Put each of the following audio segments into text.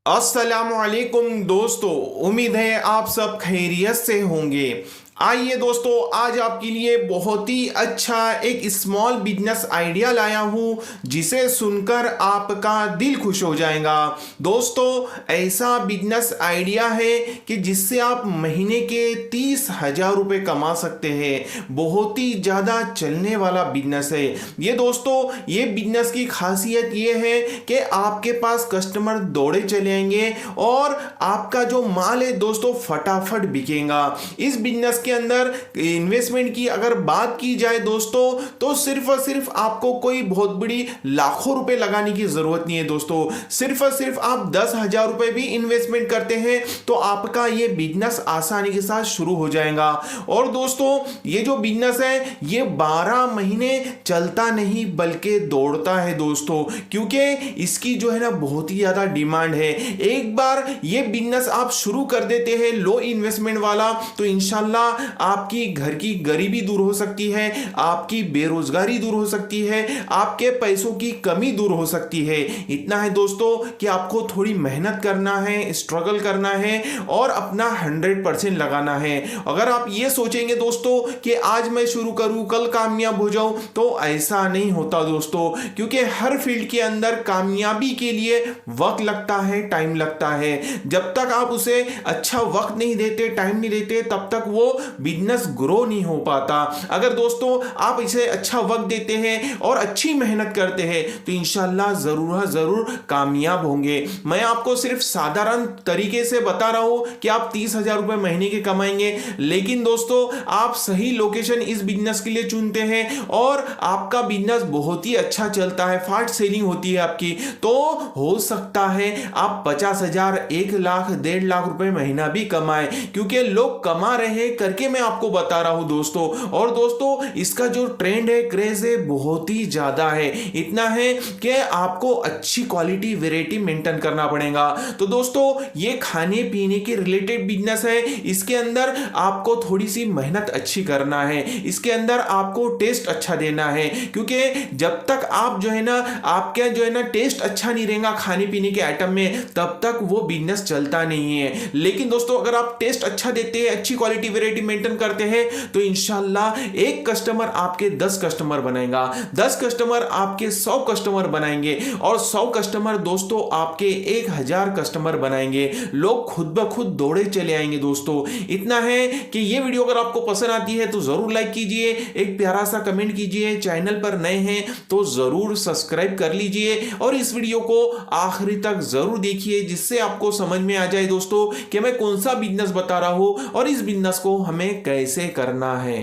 अस्सलामुअलैकुम दोस्तों, उम्मीद है आप सब खैरियत से होंगे। आइए दोस्तों, आज आपके लिए बहुत ही अच्छा एक स्मॉल बिजनेस आइडिया लाया हूँ जिसे सुनकर आपका दिल खुश हो जाएगा। दोस्तों, ऐसा बिजनेस आइडिया है कि जिससे आप महीने के 30,000 रुपये कमा सकते हैं। बहुत ही ज़्यादा चलने वाला बिजनेस है ये। दोस्तों, ये बिजनेस की खासियत ये है कि आपके पास कस्टमर दौड़े चले आएंगे और आपका जो माल है दोस्तों फटाफट बिकेगा। इस बिजनेस के अंदर इन्वेस्टमेंट की अगर बात की जाए दोस्तों, तो सिर्फ और सिर्फ आपको कोई बहुत बड़ी लाखों रुपए लगाने की जरूरत नहीं है दोस्तों। सिर्फ और सिर्फ आप 10,000 रुपए भी इन्वेस्टमेंट करते हैं तो आपका ये बिजनेस आसानी के साथ शुरू हो जाएगा। और दोस्तों, ये जो बिजनेस है ये 12 महीने चलता नहीं बल्कि दौड़ता है दोस्तों, क्योंकि इसकी जो है ना बहुत ही ज्यादा डिमांड है। एक बार ये बिजनेस आप शुरू कर देते हैं लो इन्वेस्टमेंट वाला, तो इंशाल्लाह आपकी घर की गरीबी दूर हो सकती है, आपकी बेरोजगारी दूर हो सकती है, आपके पैसों की कमी दूर हो सकती है। इतना है दोस्तों कि आपको थोड़ी मेहनत करना है, स्ट्रगल करना है और अपना 100% लगाना है। अगर आप ये सोचेंगे दोस्तों कि आज मैं शुरू करूं कल कामयाब हो जाऊं, तो ऐसा नहीं होता दोस्तों, क्योंकि हर फील्ड के अंदर कामयाबी के लिए वक्त लगता है, टाइम लगता है। जब तक आप उसे अच्छा वक्त नहीं देते, टाइम नहीं देते, तब तक वो बिजनेस ग्रो नहीं हो पाता। अगर दोस्तों आप इसे अच्छा वक्त देते हैं और अच्छी मेहनत करते हैं तो इंशाल्लाह जरूर कामयाब होंगे। मैं आपको सिर्फ साधारण तरीके से बता रहा हूं कि आप 30,000 रुपए महीने के कमाएंगे, लेकिन दोस्तों आप सही लोकेशन इस बिजनेस के लिए चुनते हैं और आपका बिजनेस बहुत ही अच्छा चलता है, फास्ट सेलिंग होती है आपकी, तो हो सकता है आप 50,000, 1 लाख, 1.5 लाख रुपए महीना भी कमाए, क्योंकि लोग कमा रहे हैं करके मैं आपको बता रहा हूं दोस्तों। और दोस्तों इसका जो ट्रेंड है, क्रेज है, बहुत ही ज्यादा है। इतना है कि आपको अच्छी क्वालिटी वैरायटी मेंटेन करना पड़ेगा। तो दोस्तों ये खाने पीने के रिलेटेड बिजनेस है, इसके अंदर आपको थोड़ी सी मेहनत अच्छी करना है, इसके अंदर आपको टेस्ट अच्छा देना है, क्योंकि जब तक आप जो है ना आपका जो है ना टेस्ट अच्छा नहीं रहेगा खाने पीने के आइटम में, तब तक वो बिजनेस चलता नहीं है। लेकिन दोस्तों अगर आप टेस्ट अच्छा देते हैं, अच्छी क्वालिटी वैरायटी मेंटेन करते हैं, तो इंशाल्लाह एक कस्टमर आपके 10 कस्टमर बनाएगा, 10 कस्टमर आपके 100 कस्टमर बनाएंगे और 100 कस्टमर दोस्तों आपके 1,000 कस्टमर बनाएंगे। लोग खुद ब खुद दौड़े चले आएंगे दोस्तों। इतना है कि ये वीडियो अगर आपको पसंद आती है तो जरूर लाइक कीजिए, एक प्यारा सा कमेंट कीजिए, चैनल पर नए हैं तो जरूर सब्सक्राइब कर लीजिए और इस वीडियो को आखिरी तक जरूर देखिए, जिससे आपको समझ में आ जाए दोस्तों कि मैं कौन सा बिजनेस बता रहा हूं और इस बिजनेस को हमें कैसे करना है।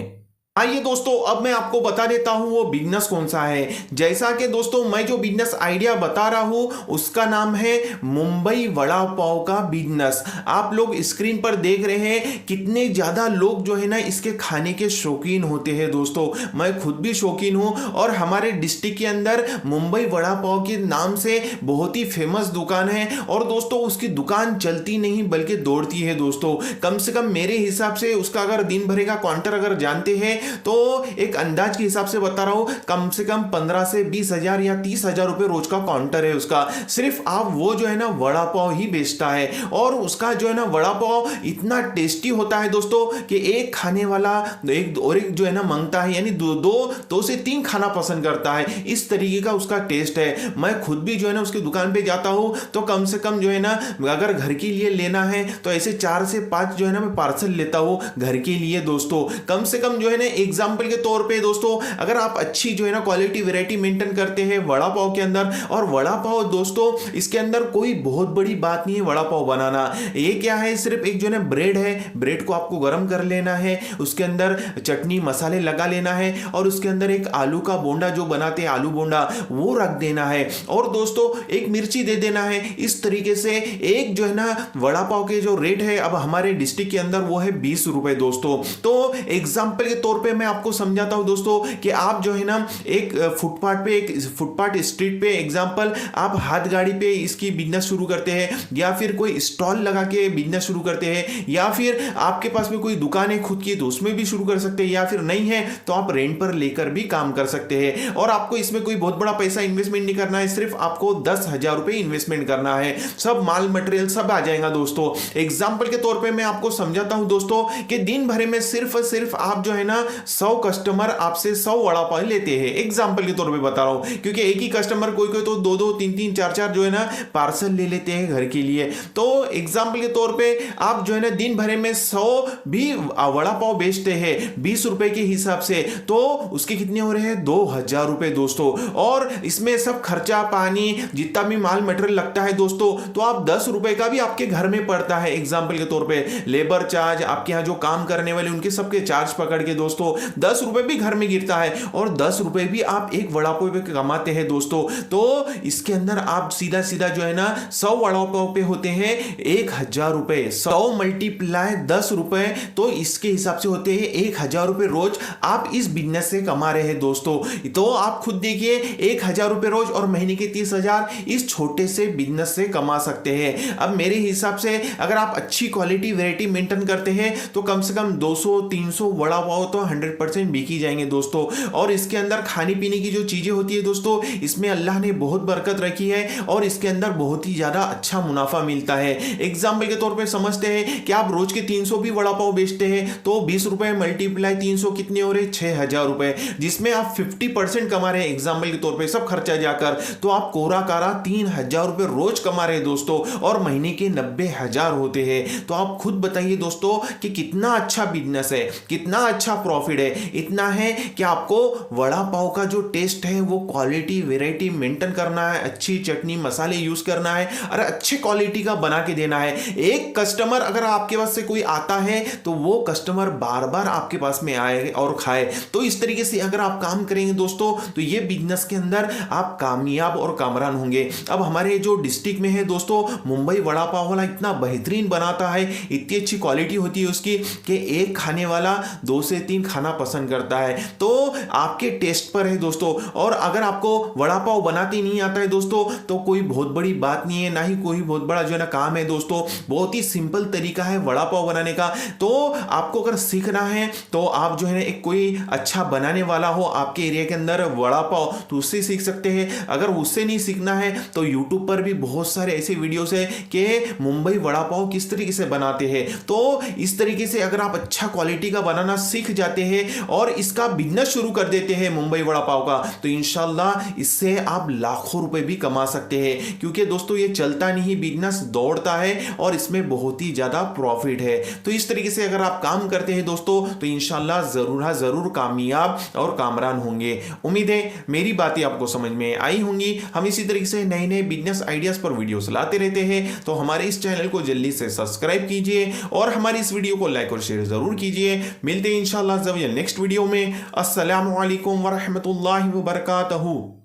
आइए दोस्तों, अब मैं आपको बता देता हूं वो बिजनेस कौन सा है। जैसा कि दोस्तों मैं जो बिजनेस आइडिया बता रहा हूं उसका नाम है मुंबई वड़ा पाव का बिजनेस। आप लोग स्क्रीन पर देख रहे हैं कितने ज्यादा लोग जो है ना इसके खाने के शौकीन होते हैं दोस्तों। मैं खुद भी शौकीन हूं और हमारे डिस्ट्रिक्ट के अंदर मुंबई वड़ा पाव के नाम से बहुत ही फेमस दुकान है और दोस्तों उसकी दुकान चलती नहीं बल्कि दौड़ती है दोस्तों। कम से कम मेरे हिसाब से उसका अगर दिन भरे का काउंटर अगर जानते हैं तो एक अंदाज के हिसाब से बता रहा हूं, कम से कम 15 से 20,000 या 30,000 रुपए रोज का काउंटर है उसका। सिर्फ आप वो जो है ना वड़ा पाव ही बेचता है और उसका जो है ना वड़ा पाव इतना टेस्टी होता है दोस्तों कि एक खाने वाला एक और एक जो है ना मांगता है, यानी दो से 3 खाना पसंद करता है। इस तरीके का उसका टेस्ट है। मैं खुद भी जो है ना उसकी दुकान पे जाता हूं तो कम से कम जो है ना अगर घर के लिए लेना है तो ऐसे 4 से 5 जो है ना मैं पार्सल लेता हूं घर के लिए दोस्तों। कम से कम जो है ना एग्जाम्पल के तौर पे दोस्तों, अगर आप अच्छी जो है ना क्वालिटी वैरायटी मेंटेन करते हैं वड़ा पाव के अंदर, और वड़ा पाव दोस्तों इसके अंदर कोई बहुत बड़ी बात नहीं है वड़ा पाव बनाना। ये क्या है, सिर्फ एक जो है ना ब्रेड है, ब्रेड को आपको गर्म कर लेना है, उसके अंदर चटनी मसाले लगा लेना है और उसके अंदर एक आलू का बोंडा जो बनाते हैं आलू बोंडा वो रख देना है और दोस्तों एक मिर्ची दे देना है। इस तरीके से एक जो है ना वड़ा पाव के जो रेट है अब हमारे डिस्ट्रिक्ट के अंदर वो है 20 रुपए दोस्तों। तो एग्जाम्पल के तौर पे मैं आपको समझाता हूं दोस्तों कि आप जो है ना एक फुटपाथ स्ट्रीट पे एग्जांपल आप हाथ गाड़ी पे इसकी बिजनेस शुरू करते हैं, या फिर कोई स्टॉल लगा के बिजनेस शुरू करते हैं, या फिर आपके पास में कोई दुकान है खुद की तो उसमें भी शुरू कर सकते हैं, या फिर नहीं है तो आप रेंट पर लेकर भी काम कर सकते हैं। और आपको इसमें कोई बहुत बड़ा पैसा इन्वेस्टमेंट नहीं करना है, सिर्फ आपको 10,000 रुपए इन्वेस्टमेंट करना है, सब माल मटेरियल सब आ जाएगा दोस्तों। एग्जाम्पल के तौर पे मैं आपको समझाता हूं दोस्तों कि दिन भर में सिर्फ आप जो है ना 100 कस्टमर आपसे 100 वड़ा पाव लेते हैं, एग्जाम्पल के तौर पे बता रहा हूं, क्योंकि एक ही कस्टमर कोई कोई तो 2-2 3-3 4-4 जो है ना पार्सल ले लेते हैं घर के लिए। तो एग्जाम्पल के तौर पे आप जो है ना दिन भर में 100 भी वड़ा पाव बेचते हैं 20 रुपए के हिसाब से, तो उसके कितने हो रहे हैं 2,000 रुपए दोस्तों। और इसमें सब खर्चा पानी जितना भी माल मटेरियल लगता है दोस्तों, तो आप 10 रुपए का भी आपके घर में पड़ता है। एग्जाम्पल के तौर पे लेबर चार्ज, आपके यहाँ जो काम करने वाले उनके सबके चार्ज पकड़ के दोस्तों 10 रुपए भी घर में गिरता है, और 10 रुपए भी आप एक वड़ा पाव पे कमाते हैं दोस्तों। तो इसके अंदर आप सीधा सीधा जो है ना 100 वड़ा पाव पे होते हैं 1,000 रुपए, 100 मल्टीप्लाई 10 रुपए, तो इसके हिसाब से होते हैं 1,000 रुपए रोज आप इस बिजनेस से कमा रहे हैं दोस्तों। तो आप खुद देखिए 1,000 रुपए रोज और महीने के 30,000 इस छोटे से बिजनेस से कमा सकते हैं। अब मेरे हिसाब से अगर आप अच्छी क्वालिटी वैरायटी मेंटेन करते हैं तो कम से कम 200-300 वड़ा पाव तो 100% बिक ही जाएंगे दोस्तों। और इसके अंदर खाने पीने की जो चीजें होती है दोस्तों, इसमें अल्लाह ने बहुत बरकत रखी है और इसके अंदर बहुत ही ज्यादा अच्छा मुनाफा मिलता है। एग्जाम्पल के तौर पे समझते हैं कि आप रोज के 300 भी वड़ा पाव बेचते हैं तो 20 रुपए मल्टीप्लाई 300 कितने हो रहे 6,000 रुपए, जिसमें आप 50% कमा रहे हैं एग्जाम्पल के तौर पे सब खर्चा जाकर, तो आप कोरा कारा 3,000 रुपए रोज कमा रहे हैं दोस्तों, और महीने के 90,000 होते हैं। तो आप खुद बताइए दोस्तों कि कितना अच्छा बिजनेस है, कितना अच्छा प्रॉफिट है। इतना है कि आपको वड़ा पाव का जो टेस्ट है वो क्वालिटी वेराइटी मेंटेन करना है, अच्छी चटनी मसाले यूज करना है और अच्छे क्वालिटी का बना के देना है। एक कस्टमर अगर आपके पास से कोई आता है तो वो कस्टमर बार बार आपके पास में आए और खाए। तो इस तरीके से अगर आप काम करेंगे दोस्तों तो ये बिजनेस के अंदर आप कामयाब और कामरान होंगे। अब हमारे जो डिस्ट्रिक्ट में है दोस्तों, मुंबई वड़ा पाव वाला इतना बेहतरीन बनाता है, इतनी अच्छी क्वालिटी होती है उसकी कि एक खाने वाला 2 से 3 खाना पसंद करता है। तो आपके टेस्ट पर है दोस्तों। और अगर आपको वड़ा पाव बनाते नहीं आता है दोस्तों तो कोई बहुत बड़ी बात नहीं है, ना ही कोई बहुत बड़ा जो है ना काम है दोस्तों, बहुत ही सिंपल तरीका है वड़ा पाव बनाने का। तो आपको अगर सीखना है तो आप जो है एक कोई अच्छा बनाने वाला हो आपके एरिया के अंदर वड़ा पाव, तो उससे सीख सकते हैं। अगर उससे नहीं सीखना है तो यूट्यूब पर भी बहुत सारे ऐसे वीडियोस है कि मुंबई वड़ा पाव किस तरीके से बनाते हैं। तो इस तरीके से अगर आप अच्छा क्वालिटी का बनाना सीख जाते हैं और इसका बिजनेस शुरू कर देते हैं मुंबई वड़ा पाव का, तो इंशाल्लाह इससे आप लाखों रुपए भी कमा सकते हैं। क्योंकि दोस्तों ये चलता नहीं बिजनेस, दौड़ता है और इसमें बहुत ही ज्यादा प्रॉफिट है। तो इस तरीके से अगर आप काम करते हैं दोस्तों तो इंशाल्लाह जरूर कामयाब और कामरान होंगे। उम्मीद है मेरी बातें आपको समझ में आई होंगी। हम इसी तरीके से नए नए बिजनेस आइडियाज पर वीडियोस लाते रहते हैं, तो हमारे इस चैनल को जल्दी से सब्सक्राइब कीजिए और हमारी इस वीडियो को लाइक और शेयर जरूर कीजिए। मिलते हैं इंशाल्लाह नेक्स्ट वीडियो में। अस्सलामु अलैकुम व रहमतुल्लाहि व बरकातहू।